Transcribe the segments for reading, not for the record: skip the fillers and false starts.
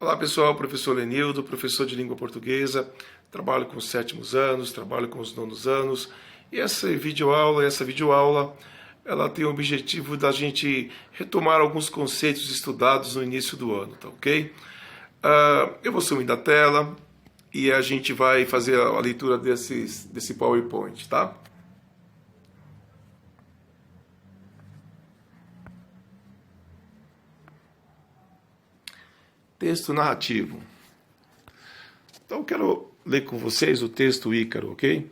Olá pessoal, professor Lenildo, professor de língua portuguesa, trabalho com os sétimos anos, trabalho com os nonos anos, e essa videoaula, ela tem o objetivo da gente retomar alguns conceitos estudados no início do ano, tá ok? Eu vou sumir da tela e a gente vai fazer a leitura desse PowerPoint, tá? Texto narrativo. Então, eu quero ler com vocês o texto Ícaro, ok?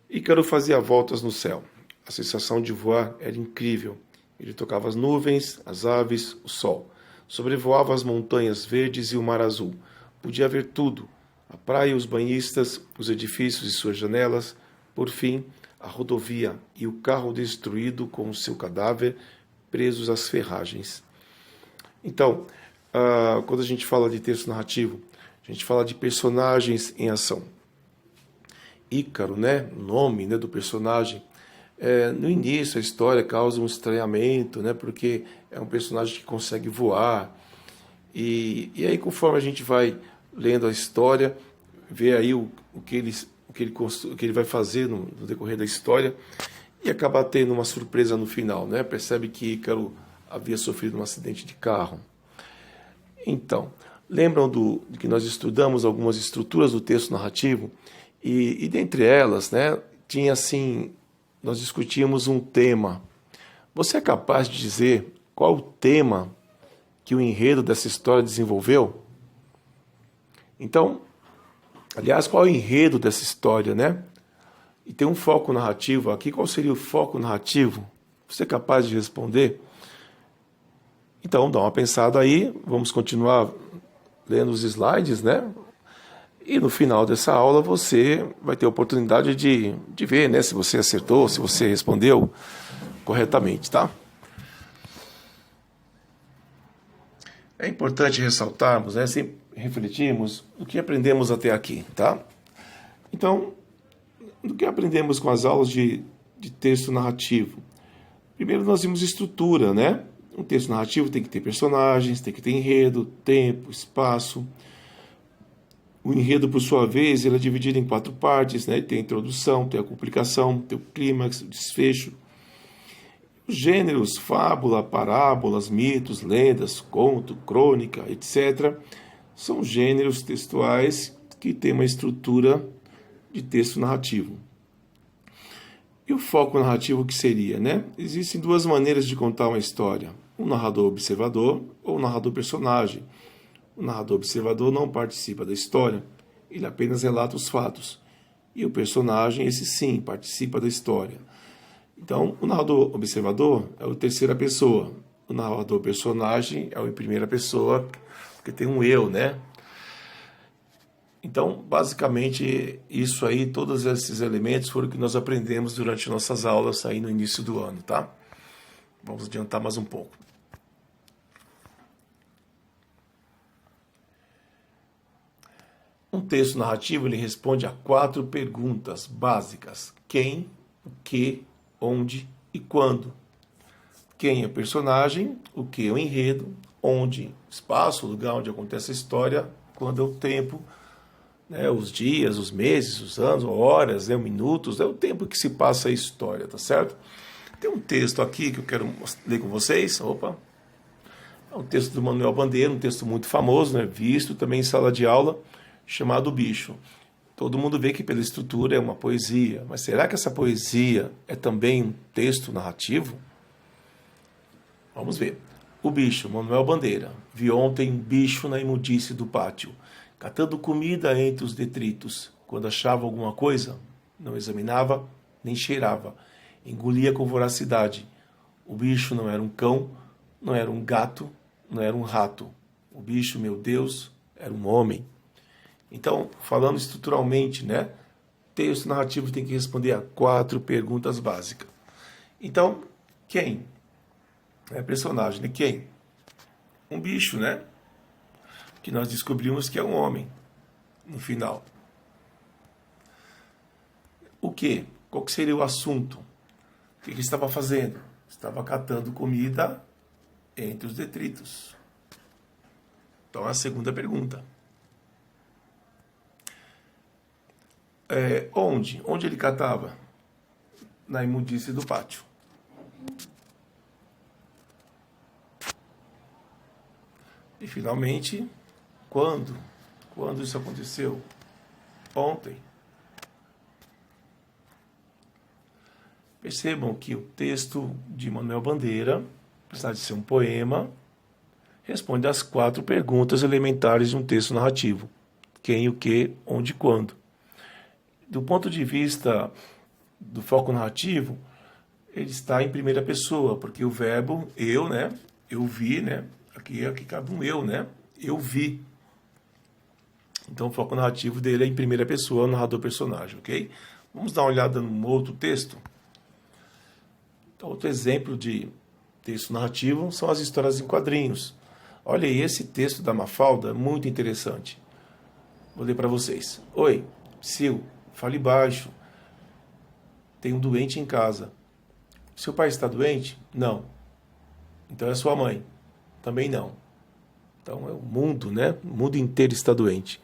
Ícaro fazia voltas no céu. A sensação de voar era incrível. Ele tocava as nuvens, as aves, o sol. Sobrevoava as montanhas verdes e o mar azul. Podia ver tudo: a praia, os banhistas, os edifícios e suas janelas. Por fim, a rodovia e o carro destruído com o seu cadáver presos às ferragens. Então, quando a gente fala de texto narrativo, a gente fala de personagens em ação. Ícaro, né, o nome, né, do personagem, no início a história causa um estranhamento, né, porque é um personagem que consegue voar. E aí, conforme a gente vai lendo a história, vê aí o que ele vai fazer no decorrer da história, e acaba tendo uma surpresa no final, né? Percebe que Ícaro havia sofrido um acidente de carro. Então, lembram de que nós estudamos algumas estruturas do texto narrativo e dentre elas, né, tinha assim, nós discutíamos um tema. Você é capaz de dizer qual o tema que o enredo dessa história desenvolveu? Então, aliás, qual é o enredo dessa história, né? E tem um foco narrativo aqui. Qual seria o foco narrativo? Você é capaz de responder? Então, dá uma pensada aí, vamos continuar lendo os slides, né? E no final dessa aula você vai ter a oportunidade de ver, né, se você acertou, se você respondeu corretamente, tá? É importante ressaltarmos, né, sempre refletirmos o que aprendemos até aqui, tá? Então, do que aprendemos com as aulas de texto narrativo? Primeiro nós vimos estrutura, né? Um texto narrativo tem que ter personagens, tem que ter enredo, tempo, espaço. O enredo, por sua vez, ele é dividido em 4 partes, né? Tem a introdução, tem a complicação, tem o clímax, o desfecho. Os gêneros, fábula, parábolas, mitos, lendas, conto, crônica, etc., são gêneros textuais que têm uma estrutura de texto narrativo. E o foco narrativo que seria, né? Existem 2 maneiras de contar uma história: um narrador observador ou um narrador personagem. O narrador observador não participa da história, ele apenas relata os fatos. E o personagem, esse sim, participa da história. Então, o narrador observador é o terceira pessoa. O narrador personagem é o em primeira pessoa, porque tem um eu, né? Então, basicamente, isso aí, todos esses elementos foram o que nós aprendemos durante nossas aulas aí no início do ano, tá? Vamos adiantar mais um pouco. Um texto narrativo, ele responde a 4 perguntas básicas: quem, o que, onde e quando. Quem é o personagem, o que é o enredo, onde, espaço, o lugar onde acontece a história, quando é o tempo, né, os dias, os meses, os anos, horas, né, minutos, é o tempo que se passa a história, tá certo? Tem um texto aqui que eu quero ler com vocês. Opa! É um texto do Manuel Bandeira, um texto muito famoso, né, visto também em sala de aula, chamado O Bicho. Todo mundo vê que pela estrutura é uma poesia, mas será que essa poesia é também um texto narrativo? Vamos ver. O bicho, Manuel Bandeira. Vi ontem um bicho na imundície do pátio, catando comida entre os detritos. Quando achava alguma coisa, não examinava, nem cheirava. Engolia com voracidade. O bicho não era um cão, não era um gato, não era um rato. O bicho, meu Deus, era um homem. Então, falando estruturalmente, né? Texto narrativo tem que responder a 4 perguntas básicas. Então, quem? É personagem, né? Quem? Um bicho, né? Que nós descobrimos que é um homem no final. O que? Qual que seria o assunto? O que ele estava fazendo? Estava catando comida entre os detritos. Então, a segunda pergunta. Onde? Onde ele catava? Na imundície do pátio. E, finalmente, quando? Quando isso aconteceu? Ontem. Percebam que o texto de Manuel Bandeira, apesar de ser um poema, responde às 4 perguntas elementares de um texto narrativo. Quem, o que, onde e quando. Do ponto de vista do foco narrativo, ele está em primeira pessoa, porque o verbo eu, né? Eu vi, né? Aqui cabe um eu, né? Eu vi. Então o foco narrativo dele é em primeira pessoa, o narrador-personagem, ok? Vamos dar uma olhada num outro texto. Então, outro exemplo de texto narrativo são as histórias em quadrinhos. Olha aí, esse texto da Mafalda é muito interessante. Vou ler para vocês. Oi, Sil, fale baixo. Tem um doente em casa. Seu pai está doente? Não. Então é sua mãe? Também não. Então é o mundo, né? O mundo inteiro está doente.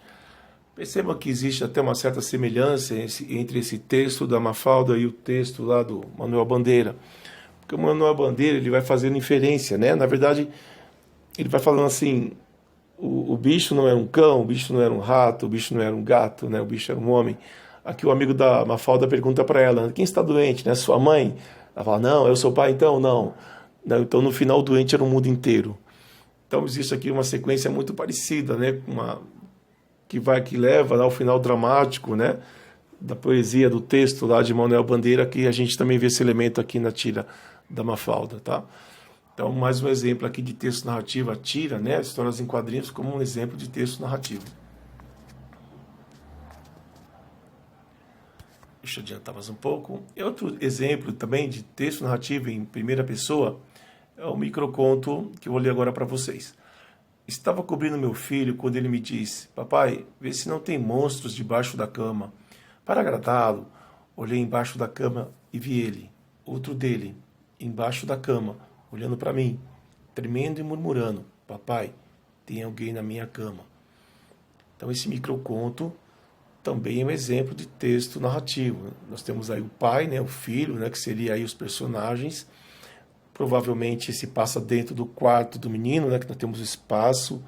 Perceba que existe até uma certa semelhança entre esse texto da Mafalda e o texto lá do Manuel Bandeira. Porque o Manuel Bandeira ele vai fazendo inferência, né? Na verdade, ele vai falando assim, o bicho não era um cão, o bicho não era um rato, o bicho não era um gato, né? O bicho era um homem. Aqui o amigo da Mafalda pergunta para ela, quem está doente, né? Sua mãe? Ela fala, não, é o seu pai então? Não. Então no final o doente era o mundo inteiro. Então existe aqui uma sequência muito parecida, né? Que leva ao final dramático, né? Da poesia, do texto lá de Manuel Bandeira, que a gente também vê esse elemento aqui na tira da Mafalda, tá? Então, mais um exemplo aqui de texto narrativo, a tira, né? Histórias em quadrinhos como um exemplo de texto narrativo. Deixa eu adiantar mais um pouco. Outro exemplo também de texto narrativo em primeira pessoa é o microconto que eu vou ler agora para vocês. Estava cobrindo meu filho quando ele me disse, papai, vê se não tem monstros debaixo da cama. Para agradá-lo, olhei embaixo da cama e vi ele, outro dele, embaixo da cama, olhando para mim, tremendo e murmurando, papai, tem alguém na minha cama. Então esse microconto também é um exemplo de texto narrativo. Nós temos aí o pai, né, o filho, né, que seria aí os personagens. Provavelmente se passa dentro do quarto do menino, né, que nós temos espaço,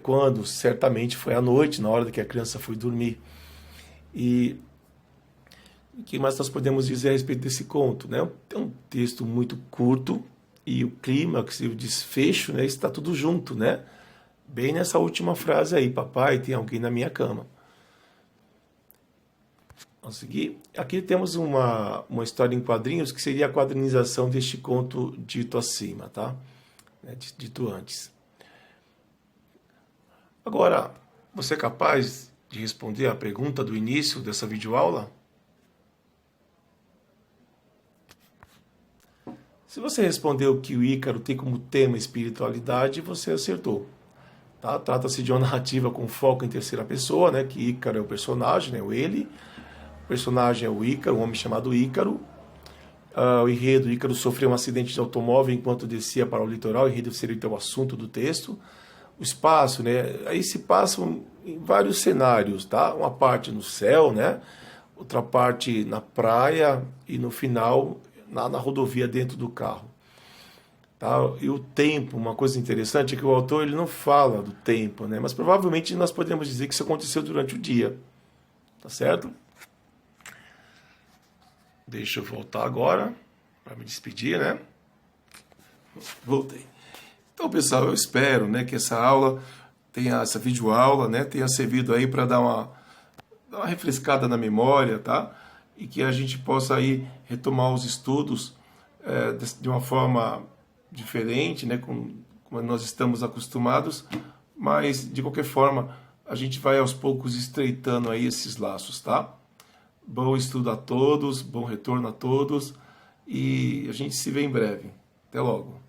quando certamente foi à noite, na hora que a criança foi dormir. E o que mais nós podemos dizer a respeito desse conto? Né? É um texto muito curto e o clímax e o desfecho, né, está tudo junto, né? Bem nessa última frase aí, papai, tem alguém na minha cama. Vamos seguir. Aqui temos uma história em quadrinhos que seria a quadrinização deste conto dito acima, tá? Dito antes. Agora, você é capaz de responder a pergunta do início dessa videoaula? Se você respondeu que o Ícaro tem como tema espiritualidade, você acertou. Tá? Trata-se de uma narrativa com foco em terceira pessoa, né? Que Ícaro é o personagem, né? O ele. O personagem é o Ícaro, um homem chamado Ícaro. O enredo, Ícaro sofreu um acidente de automóvel enquanto descia para o litoral. O enredo seria então o assunto do texto. O espaço, né? Aí se passam em vários cenários, tá? Uma parte no céu, né? Outra parte na praia e no final na rodovia dentro do carro. Tá? E o tempo, uma coisa interessante é que o autor ele não fala do tempo, né? Mas provavelmente nós podemos dizer que isso aconteceu durante o dia. Tá certo? Deixa eu voltar agora para me despedir, né? Voltei. Então, pessoal, eu espero, né, que essa aula essa videoaula, né, tenha servido aí para dar uma refrescada na memória, tá? E que a gente possa aí retomar os estudos de uma forma diferente, né, como nós estamos acostumados, mas de qualquer forma a gente vai aos poucos estreitando aí esses laços, tá? Bom estudo a todos, bom retorno a todos e a gente se vê em breve. Até logo.